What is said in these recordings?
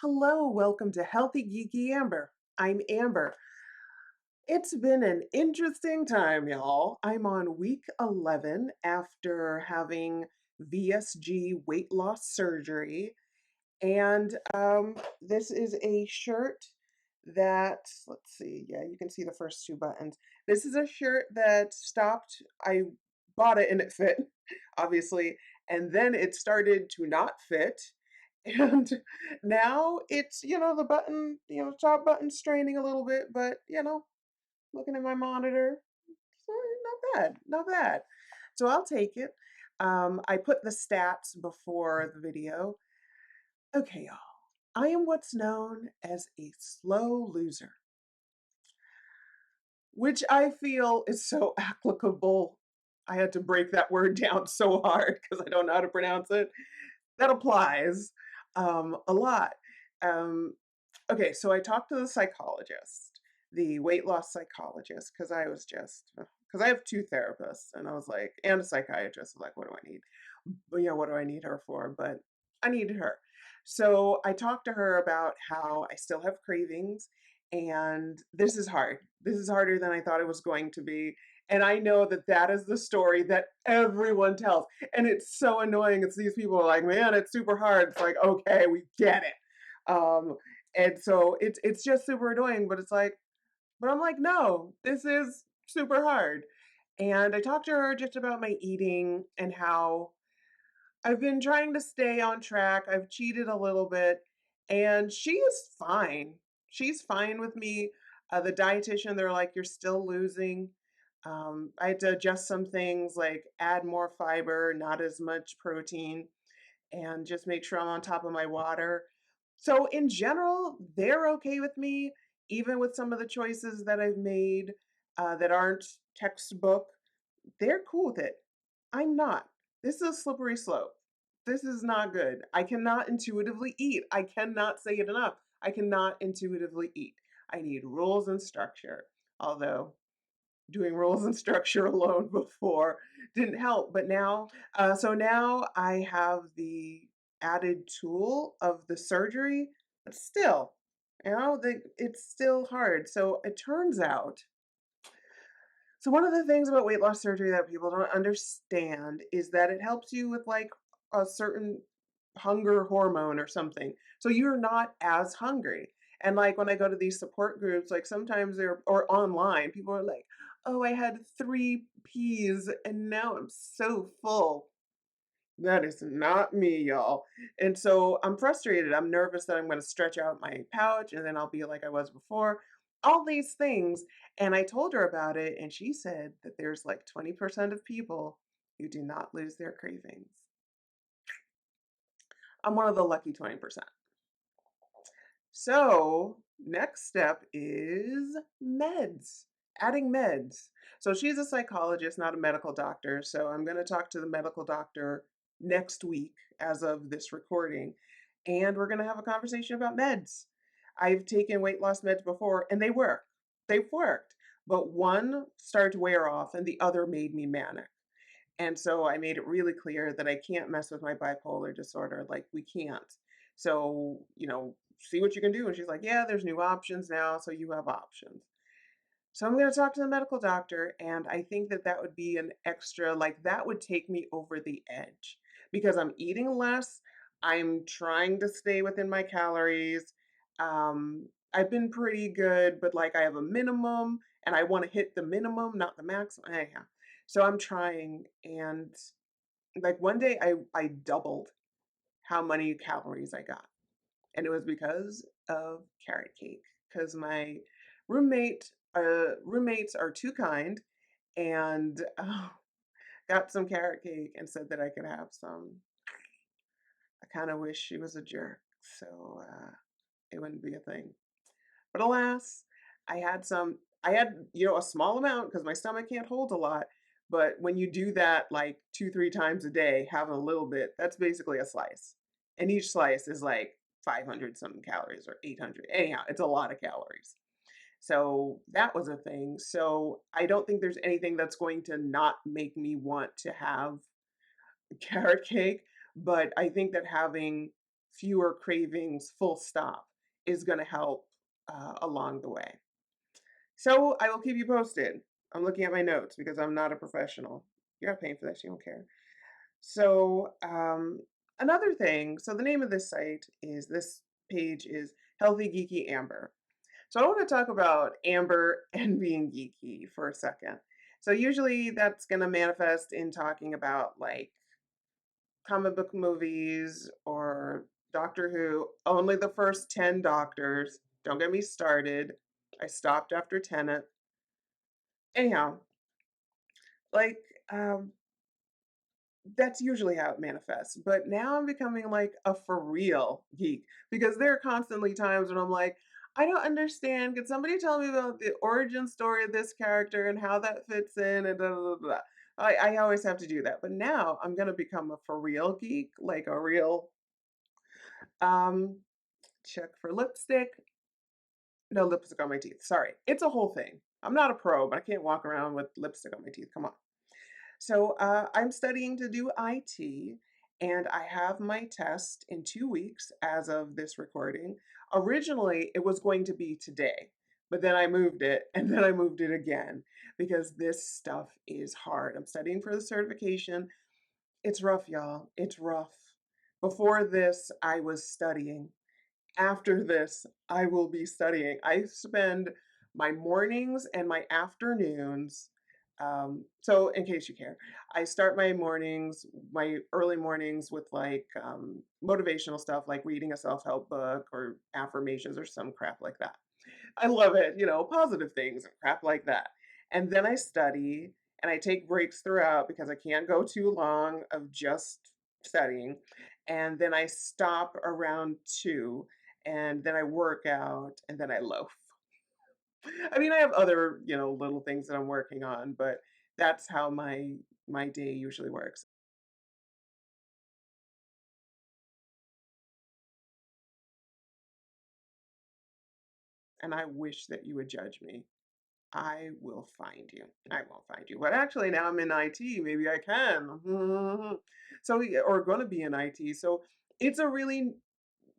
Hello, welcome to Healthy Geeky Amber. I'm Amber. It's been an interesting time, y'all. I'm on week 11 after having VSG weight loss surgery. And this is a shirt that, let's see, yeah, you can see the first two buttons. This is a shirt that stopped. I bought it and it fit, obviously. And then it started to not fit. And now it's, the button, top button straining a little bit, but, looking at my monitor, not bad, not bad. So I'll take it. I put the stats before the video. Okay, y'all. I am what's known as a slow loser, which I feel is so applicable. I had to break that word down so hard because I don't know how to pronounce it. That applies a lot. Um, okay, so I talked to the psychologist, the weight loss psychologist, because because I have two therapists, and I was like, and a psychiatrist. I was like, what do I need? But yeah, what do I need her for? But I needed her. So I talked to her about how I still have cravings, and this is hard. This is harder than I thought it was going to be. And I know that that is the story that everyone tells. And it's so annoying. It's these people are like, man, it's super hard. It's like, okay, we get it. And so it's just super annoying, but it's like, but I'm like, no, this is super hard. And I talked to her just about my eating and how I've been trying to stay on track. I've cheated a little bit, and she is fine. She's fine with me. The dietitian, they're like, you're still losing. I had to adjust some things like add more fiber, not as much protein, and just make sure I'm on top of my water. So, in general, they're okay with me, even with some of the choices that I've made that aren't textbook. They're cool with it. I'm not. This is a slippery slope. This is not good. I cannot intuitively eat. I cannot say it enough. I cannot intuitively eat. I need rules and structure. Although doing rules and structure alone before didn't help, but now, so now I have the added tool of the surgery, but still, it's still hard. So it turns out so one of the things about weight loss surgery that people don't understand is that it helps you with like a certain hunger hormone or something. So you're not as hungry. And like when I go to these support groups, like sometimes they're or online, people are like, "Oh, I had 3 peas and now I'm so full." That is not me, y'all. And so I'm frustrated. I'm nervous that I'm going to stretch out my pouch and then I'll be like I was before. All these things. And I told her about it, and she said that there's like 20% of people who do not lose their cravings. I'm one of the lucky 20%. So, next step is meds, adding meds. So, she's a psychologist, not a medical doctor. So, I'm going to talk to the medical doctor next week as of this recording, and we're going to have a conversation about meds. I've taken weight loss meds before, and they work. They've worked. But one started to wear off, and the other made me manic. And so I made it really clear that I can't mess with my bipolar disorder. Like, we can't. So, see what you can do. And she's like, yeah, there's new options now. So you have options. So I'm going to talk to the medical doctor. And I think that that would be an extra, like, that would take me over the edge because I'm eating less. I'm trying to stay within my calories. I've been pretty good, but like I have a minimum and I want to hit the minimum, not the maximum. Anyhow, so I'm trying, and like one day I doubled how many calories I got. And it was because of carrot cake. Because my roommates are too kind and got some carrot cake and said that I could have some. I kind of wish she was a jerk, so it wouldn't be a thing. But alas, I had, a small amount because my stomach can't hold a lot. But when you do that like 2, 3 times a day, having a little bit, that's basically a slice. And each slice is like 500 something calories or 800. Anyhow, it's a lot of calories. So that was a thing. So I don't think there's anything that's going to not make me want to have carrot cake. But I think that having fewer cravings, full stop, is going to help along the way. So I will keep you posted. I'm looking at my notes because I'm not a professional. You're not paying for this, you don't care. So, another thing, so the name of this page is Healthy Geeky Amber. So I want to talk about amber and being geeky for a second. So usually that's going to manifest in talking about like comic book movies or Doctor Who, only the first 10 doctors. Don't get me started. I stopped after Tenet. Anyhow, like um that's usually how it manifests. But now I'm becoming like a for real geek because there are constantly times when I'm like, I don't understand. Could somebody tell me about the origin story of this character and how that fits in and blah. I always have to do that. But now I'm gonna become a for real geek, like a real um check for lipstick. No lipstick on my teeth. Sorry. It's a whole thing. I'm not a pro, but I can't walk around with lipstick on my teeth. Come on. So I'm studying to do IT, and I have my test in 2 weeks as of this recording. Originally, it was going to be today, but then I moved it, and then I moved it again because this stuff is hard. I'm studying for the certification. It's rough, y'all. It's rough. Before this, I was studying. After this, I will be studying. I spend my mornings and my afternoons. So, in case you care, I start my early mornings with like motivational stuff, like reading a self help book or affirmations or some crap like that. I love it, positive things and crap like that. And then I study and I take breaks throughout because I can't go too long of just studying. And then I stop around 2 and then I work out and then I loaf. I mean, I have other, little things that I'm working on, but that's how my day usually works. And I wish that you would judge me. I will find you. I won't find you. But actually, now I'm in IT. Maybe I can. So, yeah, or going to be in IT. So, it's a really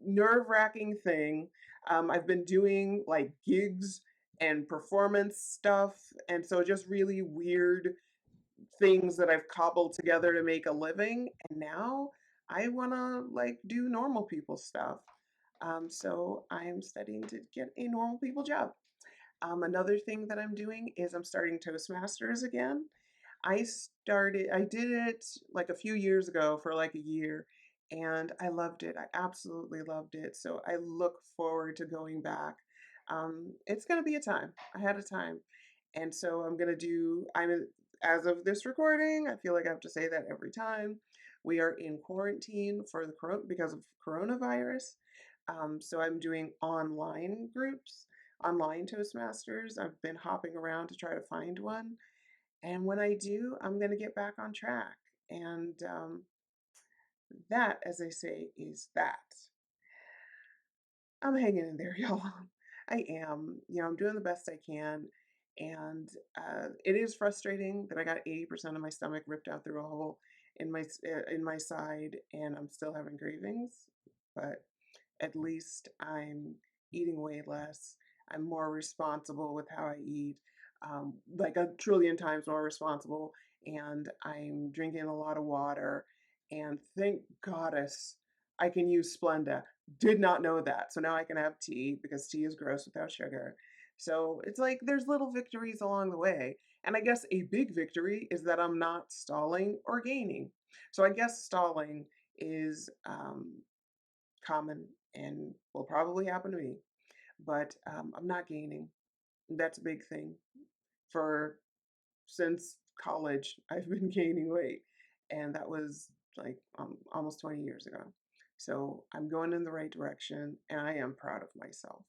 nerve-wracking thing. I've been doing like gigs and performance stuff. And so, just really weird things that I've cobbled together to make a living. And now I want to like do normal people stuff. So, I am studying to get a normal people job. Another thing that I'm doing is I'm starting Toastmasters again. I did it like a few years ago for like a year, and I loved it. I absolutely loved it. So I look forward to going back. It's going to be a time. I had a time. And so as of this recording, I feel like I have to say that every time. We are in quarantine for the because of coronavirus. So I'm doing online groups, online Toastmasters. I've been hopping around to try to find one. And when I do, I'm going to get back on track. And that, as I say, is that. I'm hanging in there, y'all. I am. I'm doing the best I can. And it is frustrating that I got 80% of my stomach ripped out through a hole in my side, and I'm still having cravings. But at least I'm eating way less. I'm more responsible with how I eat, like a trillion times more responsible. And I'm drinking a lot of water. And thank goddess I can use Splenda. Did not know that. So now I can have tea because tea is gross without sugar. So it's like there's little victories along the way. And I guess a big victory is that I'm not stalling or gaining. So I guess stalling is common and will probably happen to me. But I'm not gaining. That's a big thing. For since college, I've been gaining weight, and that was like almost 20 years ago. So I'm going in the right direction, and I am proud of myself.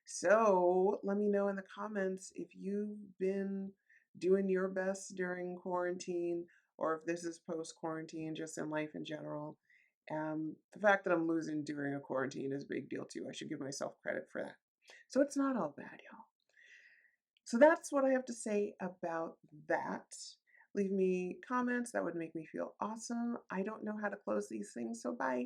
So let me know in the comments if you've been doing your best during quarantine or if this is post quarantine, just in life in general. The fact that I'm losing during a quarantine is a big deal too. I should give myself credit for that. So it's not all bad, y'all. So that's what I have to say about that. Leave me comments. That would make me feel awesome. I don't know how to close these things, so bye.